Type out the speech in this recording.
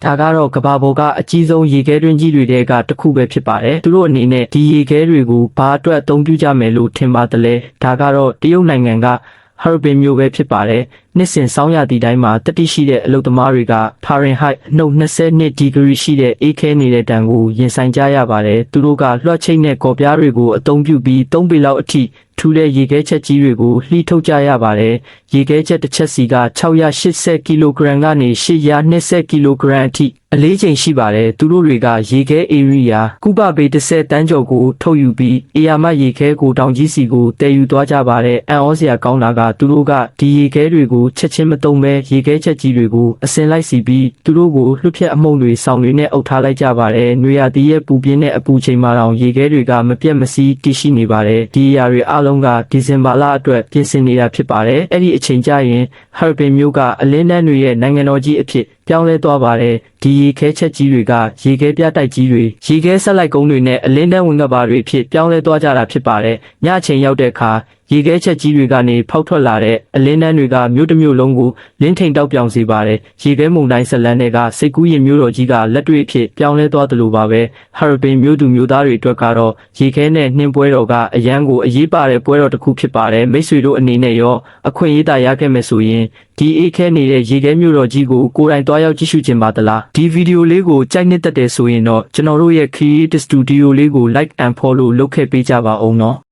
ဒါကတော့ကဘာပေါ်ကအကြီးဆုံးရေခဲတွင်းကြီးတွေကတစ်ခုပဲဖြစ်ပါတယ်။သူတို့အနေနဲ့ဒီရေခဲတွေကိုဘာအတွက်အသုံးပြုကြမယ်လို့ထင်ပါသလဲ။ဒါကတော့တရုတ်နိုင်ငံကဟာဘင်မြို့ပဲဖြစ်ပါတယ်။နှစ်စဉ်ဆောင်းရာသီတိုင်းမှာတတိရှိတဲ့အလုပ်သမားတွေကဖာရင်ဟိုက်နှုတ်22ဒီဂရီရှိတဲ့အေးခဲနေတဲ့တန်ကိုရင်ဆိုင်ကြရပါတယ်။သူတို့ကလွှတ်ချိတ်နဲ့ကော်ပြားတွေကိုအသုံးပြုပြီး3ပေလောက်အထိထူတဲ့ရေခဲချက်ကြီးတွေကိုလှီးထုတ်ကြရပါတယ်။ရေခဲချက်တစ်ချက်စီက680ကီလိုဂရမ်ကနေ820ကီလိုဂရမ်အထိအလေးချိန်ရှိပါတယ်။သူတို့တွေကရေခဲဧရိယာကုဘပေ30တန်းကျော်ကိုထုတ်ယူပြီးအေယာမရေခဲကိုတောင်ကြီးစီကိုတည်ယူသွားကြပါတယ်။အံ့ဩစရာကောင်းတာကသူတို့ကဒီရေခဲတွေကိုချက်ချင်းမသုံးဘဲရေခဲချက်ကြီးတွေကိုအစင်လိုက်စီပြီးသူတို့ကိုလွှတ်ဖြတ်အမှုန့်တွေဆောင်တွေနဲ့အုပ်ထားလိုက်ကြပါတယ်။နွေရာသီရဲ့ပူပြင်းတဲ့အပူချိန်မှာတောင်ရေခဲတွေကမပြတ်မစီးတည်ရှိနေပါတယ်။ဒီအရာတွေအလုံးကဒီဇင်ဘာလအတွက်ပြင်ဆင်နေတာဖြစ်ပါတယ်။အဲ့ဒီအချိန်ကျရင်ဟာဘင်မြို့ကအလင်းတန်းတွေရဲ့နိုင်ငံတော်ကြီးအဖြစ်ပြောင်းလဲသွားပါတယ်။ဒီရေခဲချက်ကြီးတွေကရေခဲပြတိုက်ကြီးတွေရေခဲဆက်လိုက်ကုန်းတွေနဲ့အလင်းတန်းဝင်ကပါတွေဖြစ်ပြောင်းလဲသွားကြတာဖြစ်ပါတယ်။ညအချိန်ရောက်တဲ့အခါရေခဲချက်ကြီးတွေကနေဖောက်ထွက်လာတဲ့အလင်းတန်းတွေကမြို့တစ်မြို့လုံးကိုလင်းထိန်တောက်ပြောင်စေပါတယ်။ရေခဲမုန်တိုင်းဆက်လန်းတွေကစိတ်ကူးရင်မြို့တော်ကြီးကလက်တွေ့အဖြစ်ပြောင်းလဲသွားသလိုပါပဲ။ဟာဘင်မြို့သူမြို့သားတွေအတွက်ကတော့ရေခဲနဲ့နှင်းပွဲတော်ကအရန်ကိုအရေးပါတဲ့ပွဲတော်တစ်ခုဖြစ်ပါတယ်။မိတ်ဆွေတို့အနေနဲ့ရောအခွင့်အရေးသာရခဲ့မယ်ဆိုရင်ဒီအေးခဲနေတဲ့ရေခဲမြို့တော်ကြီးကိုကိုယ်တိုင်တွားရောက်ကြည့်ရှုခြင်းပါသလားဒီဗီဒီယိုလေးကိုကြိုက်နှစ်သက်တယ်ဆိုရင်တော့ကျွန်တော်တို့ရဲ့ Creative Studio လေးကို Like and Follow လုပ်ခဲ့ပေးကြပါဦးနော်